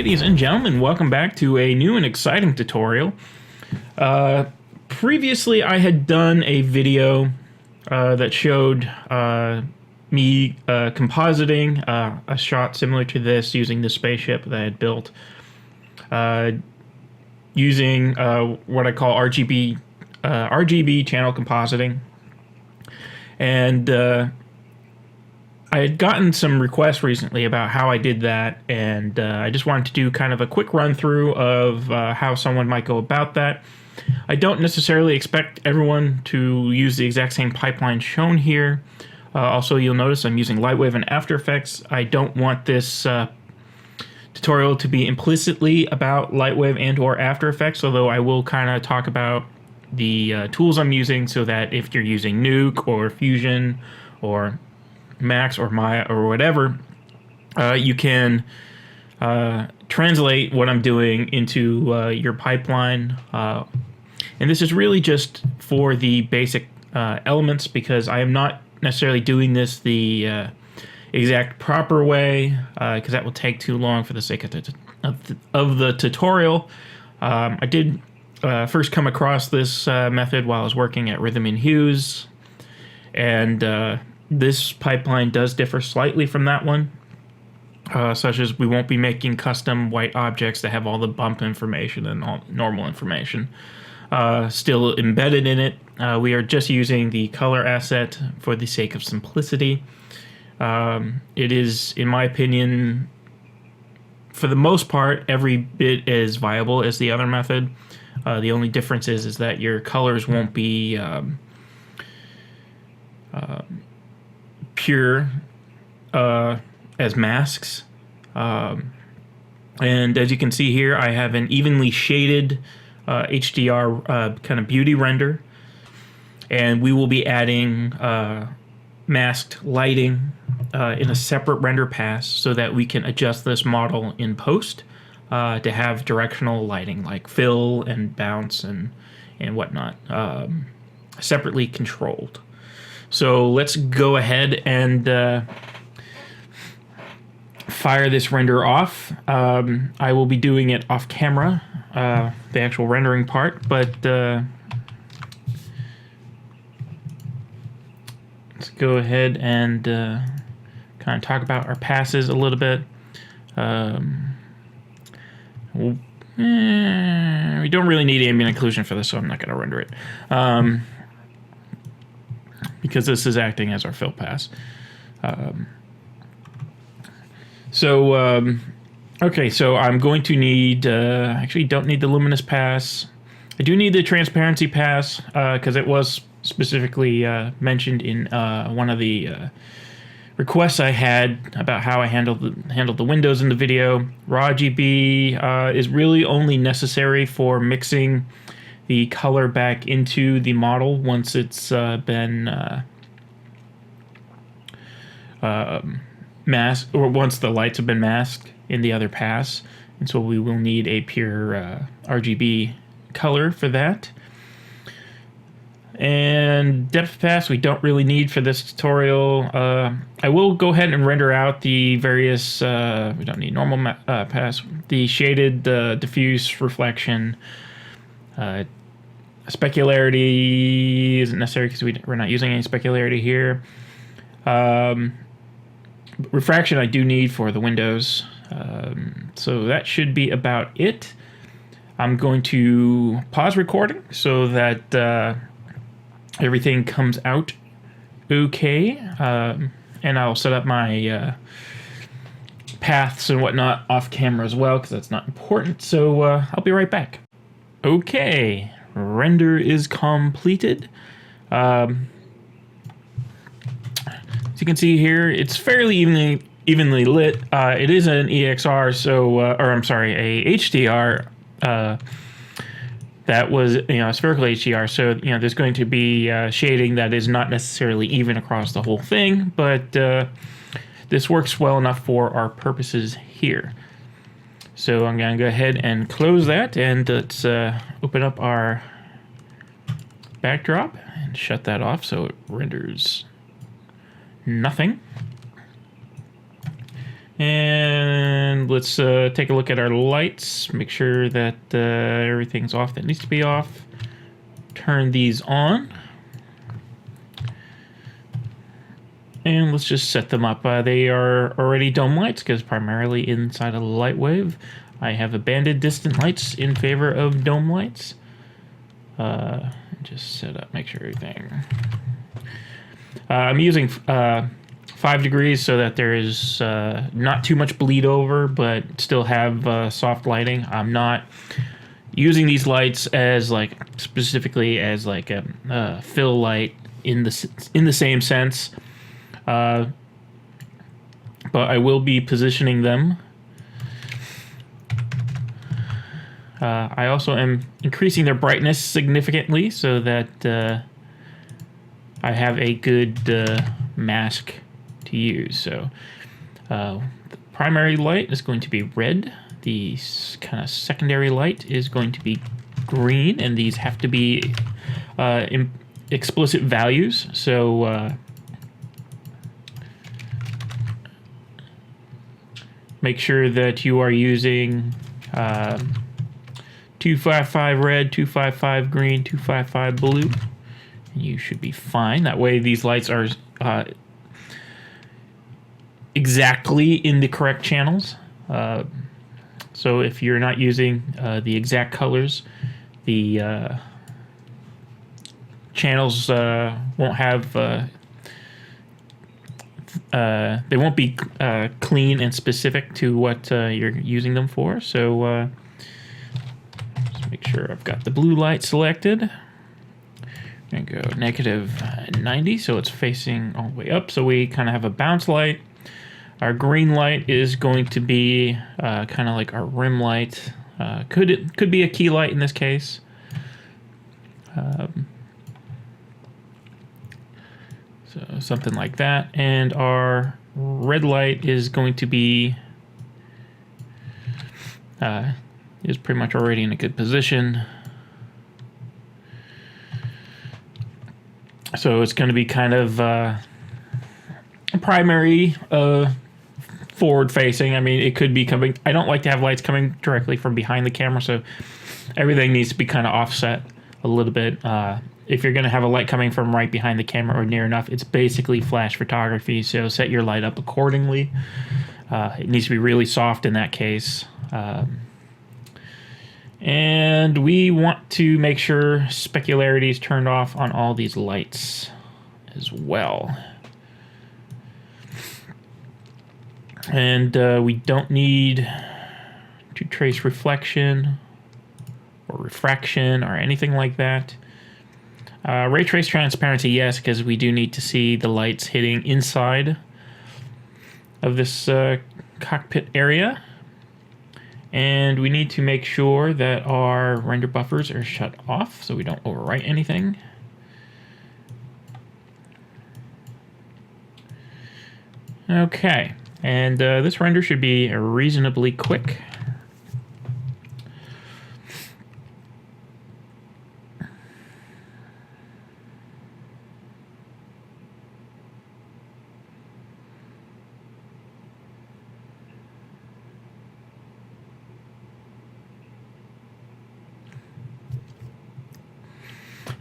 ladies and gentlemen, welcome back to a new and exciting tutorial. Previously, I had done a video that showed me compositing a shot similar to this using the spaceship that I had built, using what I call RGB channel compositing. And I had gotten some requests recently about how I did that, and I just wanted to do kind of a quick run through of how someone might go about that. I don't necessarily expect everyone to use the exact same pipeline shown here. Also, you'll notice I'm using Lightwave and After Effects. I don't want this tutorial to be implicitly about Lightwave and or After Effects, although I will kind of talk about the tools I'm using so that if you're using Nuke or Fusion or Max or Maya or whatever, you can translate what I'm doing into your pipeline. And this is really just for the basic elements, because I am not necessarily doing this the exact proper way, because that will take too long for the sake of the tutorial. I did first come across this method while I was working at Rhythm and Hues, and this pipeline does differ slightly from that one, such as we won't be making custom white objects that have all the bump information and all normal information still embedded in it. We are just using the color asset for the sake of simplicity. It is, in my opinion, for the most part, every bit as viable as the other method. The only difference is that your colors won't be pure as masks, and as you can see here, I have an evenly shaded HDR kind of beauty render, and we will be adding masked lighting in a separate render pass so that we can adjust this model in post to have directional lighting like fill and bounce and whatnot, separately controlled. So let's go ahead and fire this render off. I will be doing it off camera, the actual rendering part, but let's go ahead and kind of talk about our passes a little bit. We don't really need ambient occlusion for this, so I'm not going to render it. Because this is acting as our fill pass. Okay, so I'm going to need, actually don't need the luminous pass. I do need the transparency pass, because it was specifically mentioned in one of the requests I had about how I handled the windows in the video. Raw RGB is really only necessary for mixing the color back into the model once it's been masked, or once the lights have been masked in the other pass, and so we will need a pure RGB color for that. And depth pass we don't really need for this tutorial. I will go ahead and render out the various, we don't need normal pass, the shaded, diffuse, reflection, specularity isn't necessary because we're not using any specularity here. Refraction I do need for the windows. So that should be about it. I'm going to pause recording so that everything comes out okay. And I'll set up my paths and whatnot off camera as well, because that's not important. So I'll be right back. Okay. Render is completed. As you can see here, it's fairly evenly lit. It is an EXR, so or I'm sorry, a HDR. That was, a spherical HDR. So there's going to be shading that is not necessarily even across the whole thing, but this works well enough for our purposes here. So I'm going to go ahead and close that, and let's open up our backdrop and shut that off so it renders nothing. And let's take a look at our lights. Make sure that everything's off that needs to be off. Turn these on. And let's just set them up. They are already dome lights because primarily inside of the light wave, I have abandoned distant lights in favor of dome lights. Just set up, make sure everything. I'm using 5 degrees so that there is not too much bleed over, but still have soft lighting. I'm not using these lights as like specifically as like a fill light in the same sense, but I will be positioning them. I also am increasing their brightness significantly so that I have a good mask to use. So the primary light is going to be red. The kind of secondary light is going to be green, and these have to be explicit values. So make sure that you are using 255 red, 255 green, 255 blue. You should be fine. That way these lights are exactly in the correct channels. So if you're not using the exact colors, the channels won't have they won't be clean and specific to what you're using them for. So just make sure I've got the blue light selected. And go -90, so it's facing all the way up. So we kind of have a bounce light. Our green light is going to be kind of like our rim light. Could be a key light in this case. So something like that. And our red light is going to be is pretty much already in a good position. So it's going to be kind of primary forward facing. I mean, it could be coming. I don't like to have lights coming directly from behind the camera, so everything needs to be kind of offset a little bit. If you're going to have a light coming from right behind the camera or near enough, it's basically flash photography, so set your light up accordingly. It needs to be really soft in that case. And we want to make sure specularity is turned off on all these lights as well. And we don't need to trace reflection or refraction or anything like that. Ray trace transparency, yes, because we do need to see the lights hitting inside of this cockpit area. And we need to make sure that our render buffers are shut off so we don't overwrite anything. Okay, and this render should be reasonably quick.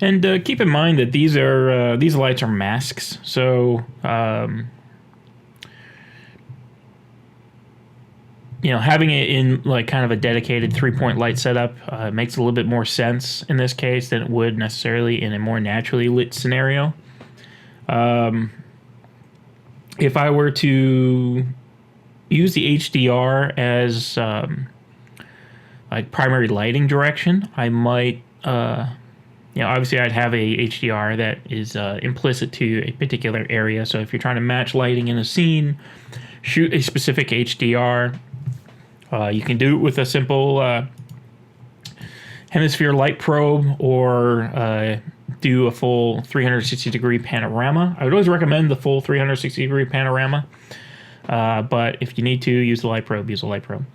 And keep in mind that these lights are masks, so you know, having it in like kind of a dedicated 3-point light setup makes a little bit more sense in this case than it would necessarily in a more naturally lit scenario. If I were to use the HDR as like primary lighting direction, I might you know, obviously I'd have a HDR that is implicit to a particular area. So if you're trying to match lighting in a scene, shoot a specific HDR. You can do it with a simple hemisphere light probe or do a full 360-degree panorama. I would always recommend the full 360-degree panorama. But if you need to use the light probe, use the light probe.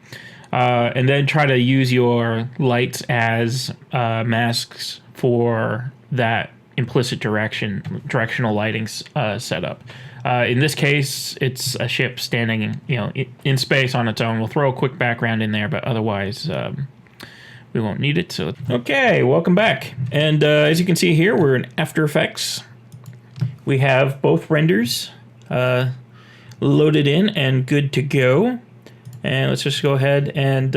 And then try to use your lights as masks for that implicit directional lighting setup. In this case, it's a ship standing, in space on its own. We'll throw a quick background in there, but otherwise we won't need it. So, okay, welcome back. And as you can see here, we're in After Effects. We have both renders loaded in and good to go. And let's just go ahead and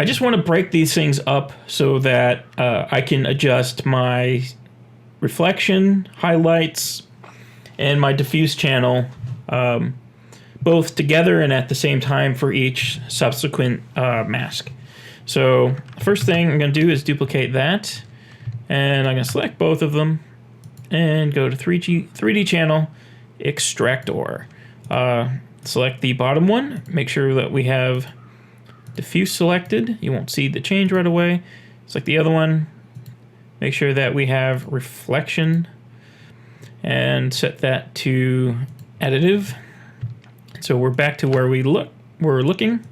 I just want to break these things up so that I can adjust my reflection, highlights, and my diffuse channel both together and at the same time for each subsequent mask. So the first thing I'm going to do is duplicate that, and I'm going to select both of them and go to 3D channel, extractor. Select the bottom one, make sure that we have diffuse selected. You won't see the change right away. Select the other one, make sure that we have reflection, and set that to additive. So we're back to where we're looking,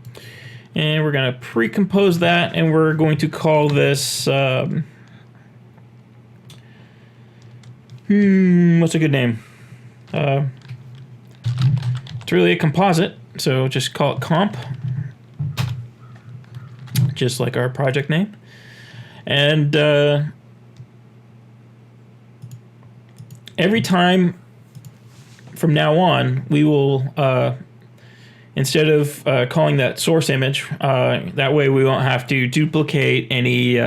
and we're going to pre-compose that, and we're going to call this what's a good name? It's really a composite, so just call it comp, just like our project name. And every time from now on, we will, instead of calling that source image, that way we won't have to duplicate any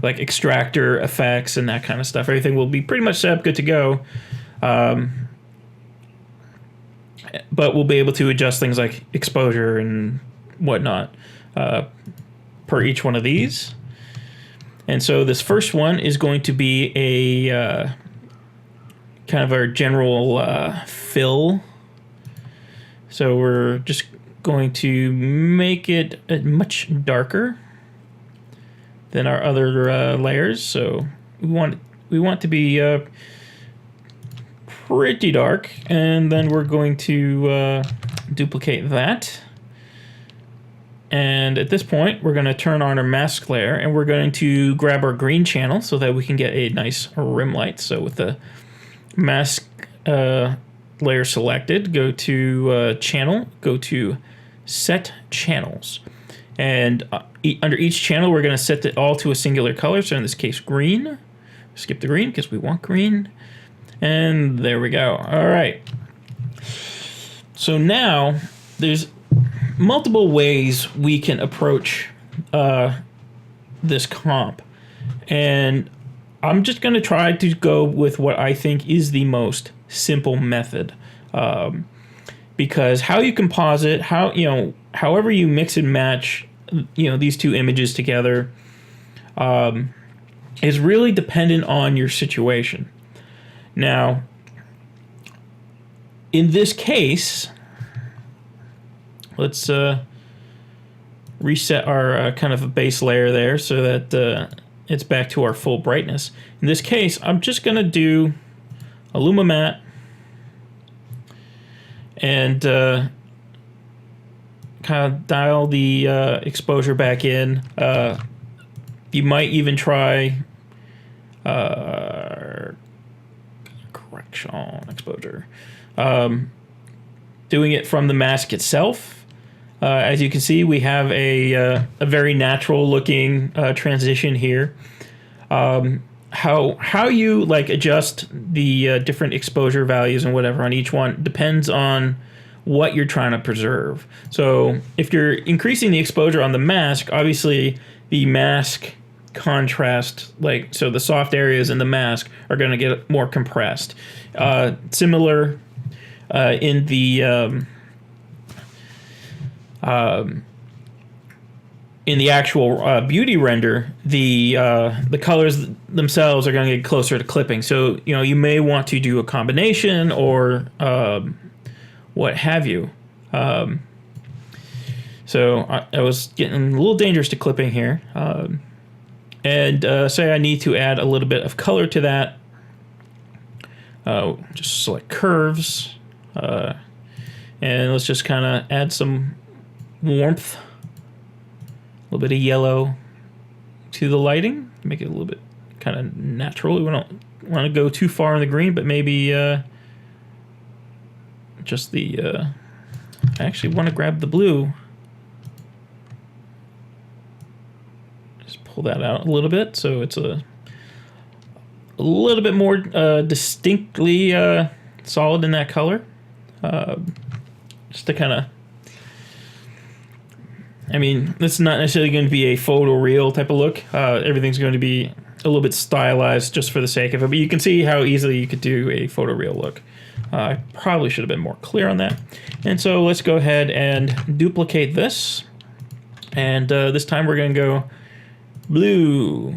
like extractor effects and that kind of stuff. Everything will be pretty much set up, good to go. But we'll be able to adjust things like exposure and whatnot per each one of these. And so this first one is going to be a kind of our general fill. So we're just going to make it much darker than our other layers. So we want to be pretty dark, and then we're going to duplicate that. And at this point, we're going to turn on our mask layer, and we're going to grab our green channel so that we can get a nice rim light. So with the mask layer selected, go to channel, go to set channels. And under each channel, we're going to set it all to a singular color. So in this case, green. Skip the green because we want green. And there we go. All right. So now there's multiple ways we can approach this comp. And I'm just going to try to go with what I think is the most simple method. Because how you composite, however you mix and match, these two images together, is really dependent on your situation. Now, in this case, let's reset our kind of a base layer there so that it's back to our full brightness. In this case, I'm just going to do a Luma matte and kind of dial the exposure back in. You might even try correction exposure. Doing it from the mask itself. As you can see, we have a very natural looking transition here. How you adjust the different exposure values and whatever on each one depends on what you're trying to preserve. So if you're increasing the exposure on the mask, obviously the mask contrast, so the soft areas in the mask are going to get more compressed. Similar in the actual beauty render, the colors themselves are going to get closer to clipping. So you may want to do a combination or what have you. So I was getting a little dangerous to clipping here. And say I need to add a little bit of color to that. Just select curves. And let's just kind of add some warmth. A little bit of yellow to the lighting. Make it a little bit kind kind of natural. We don't want to go too far in the green, but maybe just the... I actually want to grab the blue. Just pull that out a little bit so it's a little bit more distinctly solid in that color. Just to kind of... I mean, this is not necessarily going to be a photoreal type of look. Everything's going to be a little bit stylized just for the sake of it, but you can see how easily you could do a photoreal look. I probably should have been more clear on that. And so let's go ahead and duplicate this. And this time we're going to go blue,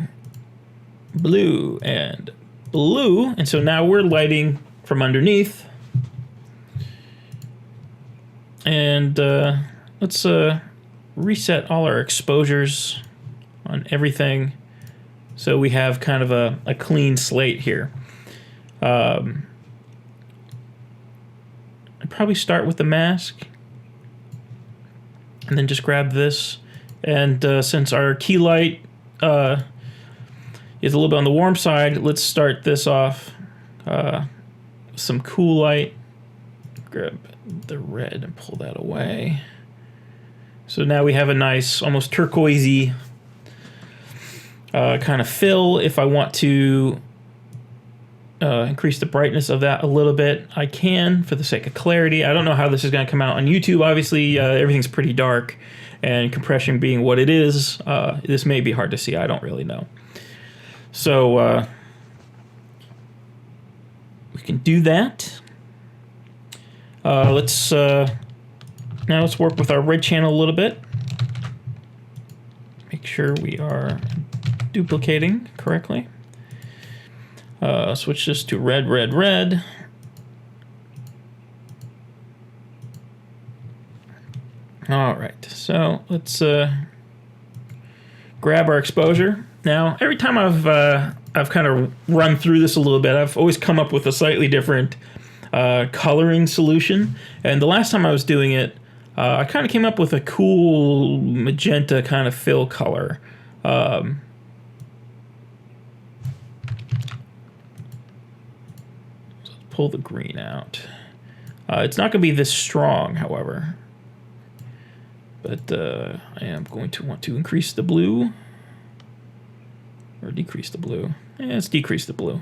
blue, and blue. And so now we're lighting from underneath. And let's reset all our exposures on everything so we have kind of a clean slate here. I'd probably start with the mask and then just grab this. And since our key light is a little bit on the warm side, let's start this off with some cool light. Grab the red and pull that away. So now we have a nice, almost turquoisey kind of fill. If I want to increase the brightness of that a little bit, I can for the sake of clarity. I don't know how this is going to come out on YouTube. Obviously, everything's pretty dark, and compression being what it is, this may be hard to see. I don't really know. So we can do that. Now let's work with our red channel a little bit. Make sure we are duplicating correctly. Switch this to red, red, red. All right, so let's grab our exposure. Now, every time I've kind of run through this a little bit, I've always come up with a slightly different coloring solution. And the last time I was doing it, I kind of came up with a cool magenta kind of fill color. So pull the green out. It's not going to be this strong, however. But I am going to want to increase the blue. Or decrease the blue. Yeah, let's decrease the blue.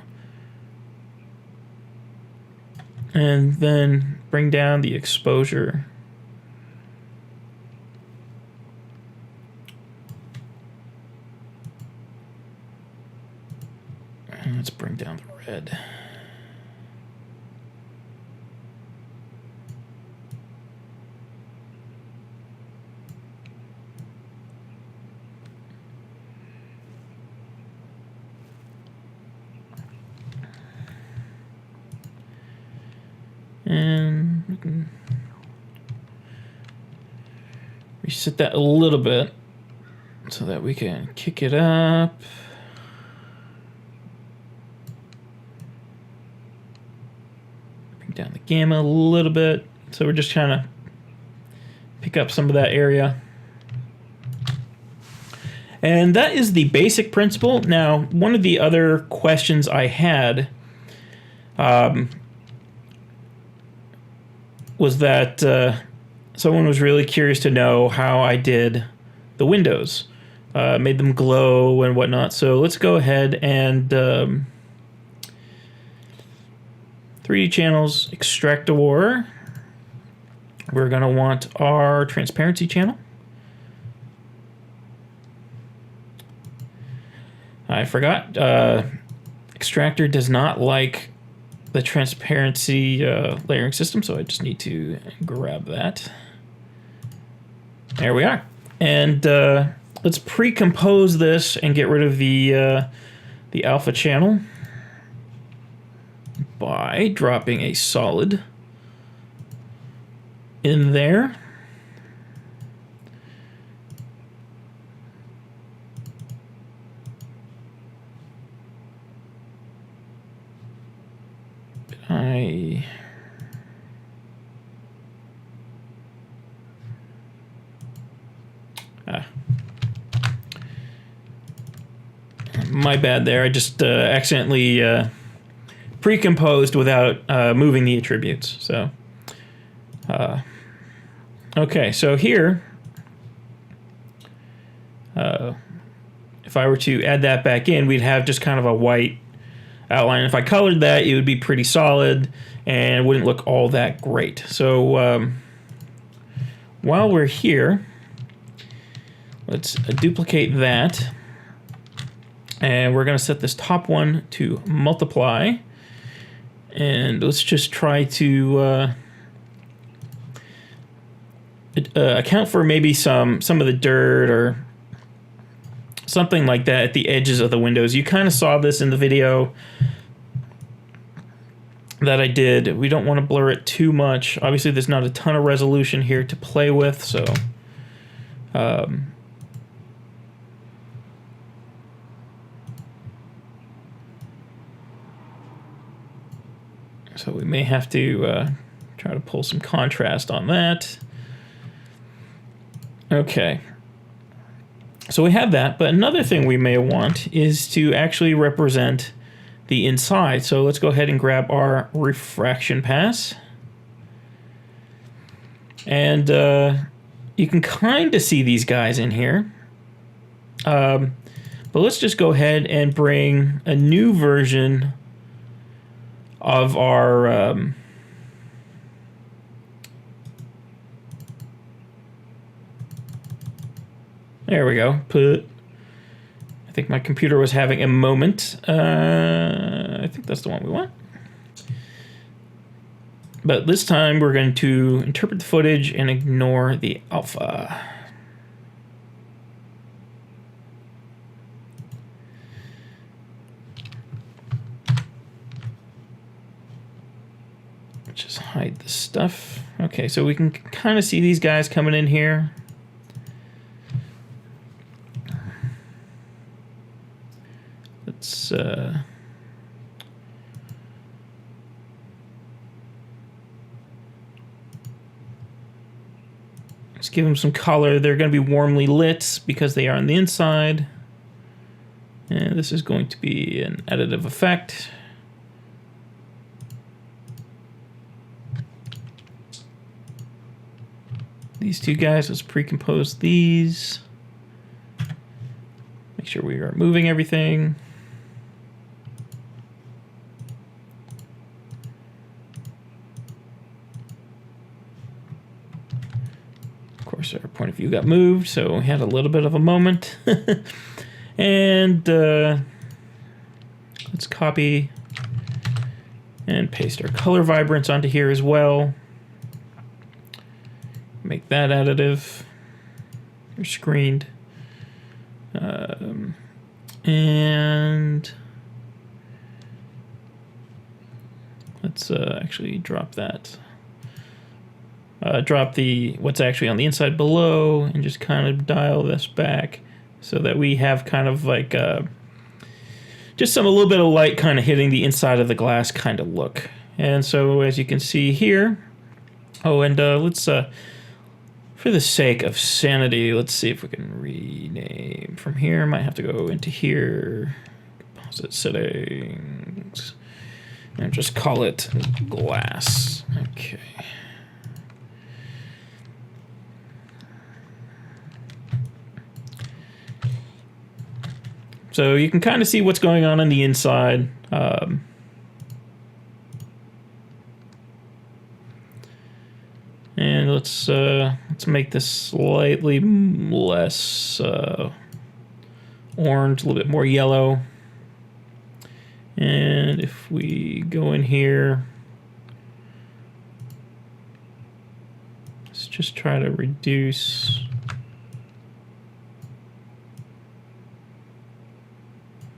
And then bring down the exposure. And let's bring down the red. And we can reset that a little bit so that we can kick it up. Bring down the gamma a little bit. So we're just trying to pick up some of that area. And that is the basic principle. Now, one of the other questions I had was that someone was really curious to know how I did the windows, made them glow and whatnot. So let's go ahead and 3D channels, extractor. We're gonna want our transparency channel. I forgot, extractor does not like the transparency layering system, so I just need to grab that. There we are. And let's pre-compose this and get rid of the alpha channel by dropping a solid in there. My bad there. I just accidentally pre-composed without moving the attributes. So, okay, so here, if I were to add that back in, we'd have just kind of a white outline. If I colored that, it would be pretty solid and wouldn't look all that great. So while we're here, let's duplicate that. And we're going to set this top one to multiply. And let's just try to account for maybe some of the dirt or something like that at the edges of the windows. You kind of saw this in the video that I did. We don't want to blur it too much. Obviously, there's not a ton of resolution here to play with, so so we may have to try to pull some contrast on that. Okay. So we have that, but another thing we may want is to actually represent the inside. So let's go ahead and grab our refraction pass. And you can kind of see these guys in here. But let's just go ahead and bring a new version of our there we go. I think my computer was having a moment. I think that's the one we want. But this time we're going to interpret the footage and ignore the alpha. Just hide this stuff. Okay, so we can kind of see these guys coming in here. Let's give them some color. They're going to be warmly lit because they are on the inside. And this is going to be an additive effect. These two guys, let's pre-compose these. Make sure we are moving everything. Of course, our point of view got moved, so we had a little bit of a moment. And let's copy and paste our color vibrance onto here as well. Make that additive or screened. And let's actually drop that. Drop the what's actually on the inside below and just kind of dial this back so that we have kind of like just a little bit of light kind of hitting the inside of the glass kind of look. And so as you can see here, oh, and let's for the sake of sanity, let's see if we can rename from here. Might have to go into here, composite settings, and just call it glass. Okay. So you can kind of see what's going on the inside. And let's make this slightly less orange, a little bit more yellow. And if we go in here, let's just try to reduce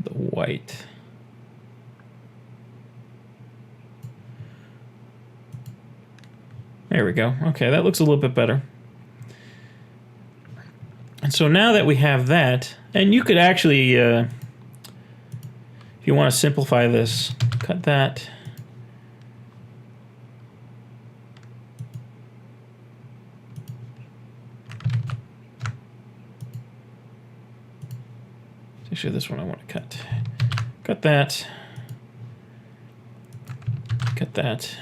the white. There we go. Okay, that looks a little bit better. And so now that we have that, and you could actually, if you want to simplify this, cut that. Actually, this one I want to cut. Cut that. Cut that.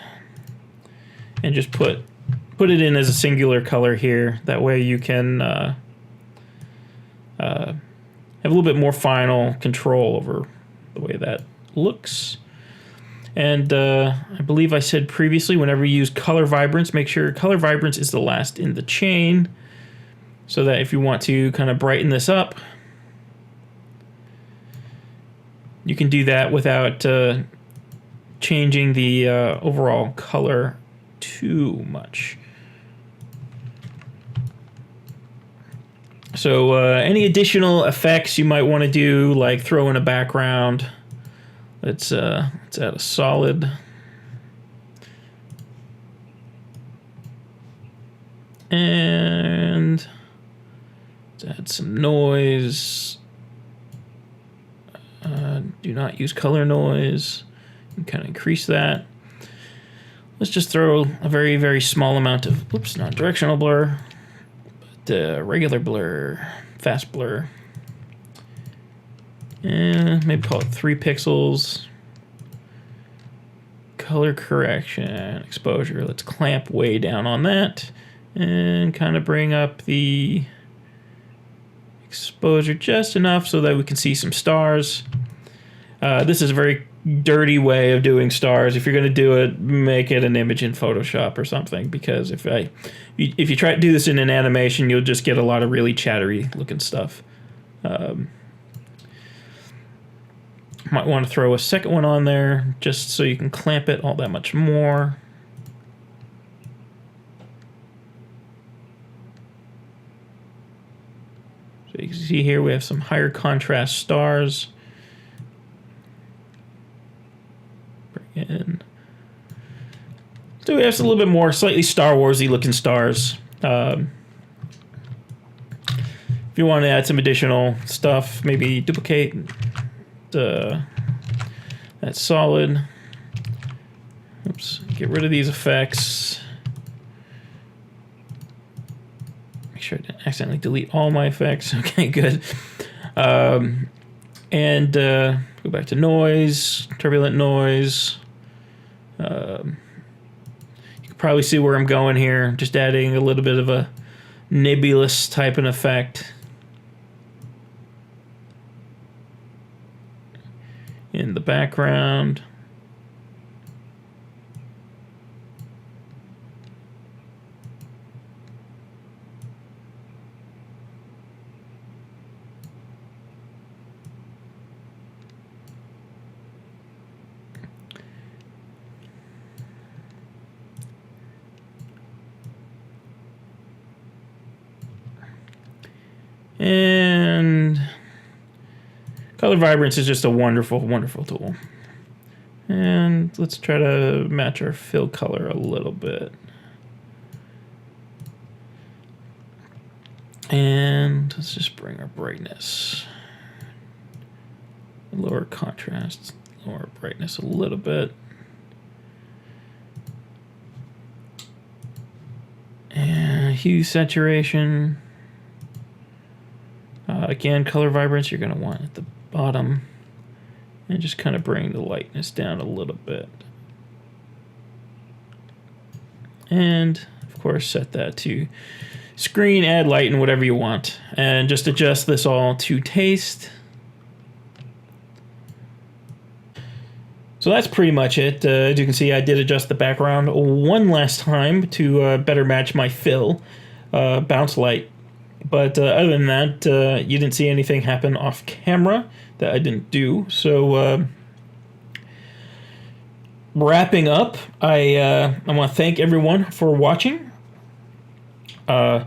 And just put it in as a singular color here. That way you can have a little bit more final control over the way that looks. And I believe I said previously, whenever you use color vibrance, make sure color vibrance is the last in the chain, so that if you want to kind of brighten this up, you can do that without changing the overall color too much. So any additional effects you might want to do, like throw in a background. Let's add a solid. And let's add some noise. Do not use color noise. You can kind of increase that. Let's just throw a very, very small amount of, whoops, not directional blur, but regular blur, fast blur. And maybe call it 3 pixels. Color correction, exposure. Let's clamp way down on that and kind of bring up the exposure just enough so that we can see some stars. This is a very dirty way of doing stars. If you're going to do it, make it an image in Photoshop or something, because if you try to do this in an animation, you'll just get a lot of really chattery looking stuff. Might want to throw a second one on there just so you can clamp it all that much more. So you can see here we have some higher contrast stars. Bring in. So we have a little bit more slightly Star Wars-y looking stars. If you want to add some additional stuff, maybe duplicate that solid. Oops, get rid of these effects. Make sure I didn't accidentally delete all my effects. Okay, good. And go back to noise, turbulent noise. You can probably see where I'm going here. Just adding a little bit of a nebulous type of effect in the background. And color vibrance is just a wonderful, wonderful tool. And let's try to match our fill color a little bit. And let's just bring our brightness. Lower contrast, lower brightness a little bit. And hue saturation. Again, color vibrance you're going to want at the bottom, and just kind of bring the lightness down a little bit. And of course set that to screen, add light, and whatever you want, and just adjust this all to taste. So that's pretty much it. As you can see, I did adjust the background one last time to better match my fill bounce light. But other than that, you didn't see anything happen off camera that I didn't do. So wrapping up, I want to thank everyone for watching. I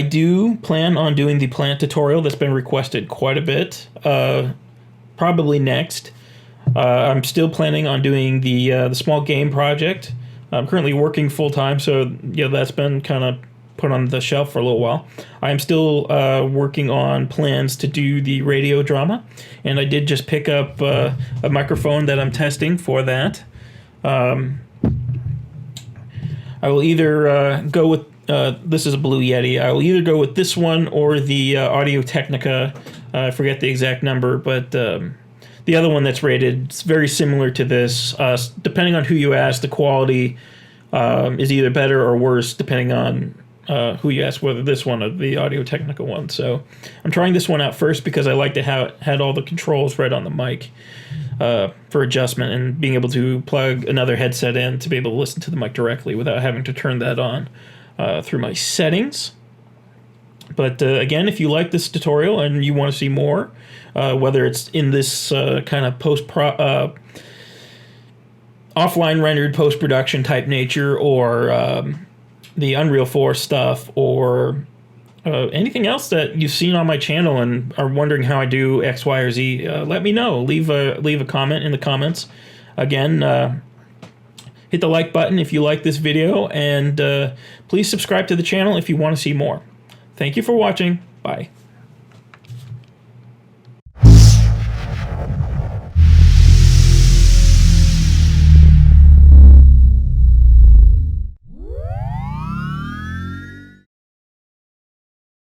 do plan on doing the plant tutorial that's been requested quite a bit. Probably next. I'm still planning on doing the small game project. I'm currently working full time, so yeah, that's been kind of put on the shelf for a little while. I am still working on plans to do the radio drama, and I did just pick up a microphone that I'm testing for that. I will either go with this is a Blue Yeti. I will either go with this one or the Audio Technica I forget the exact number, but the other one that's rated is very similar to this. Depending on who you ask, the quality is either better or worse, depending on who you ask, whether this one or the Audio-Technica one. So I'm trying this one out first because I like to have had all the controls right on the mic for adjustment, and being able to plug another headset in to be able to listen to the mic directly without having to turn that on through my settings. But again, if you like this tutorial and you want to see more, whether it's in this kind of offline rendered post-production type nature, or the Unreal 4 stuff, or anything else that you've seen on my channel and are wondering how I do X, Y, or Z, let me know. Leave a comment in the comments. Again, hit the like button if you like this video, and please subscribe to the channel if you want to see more. Thank you for watching. Bye.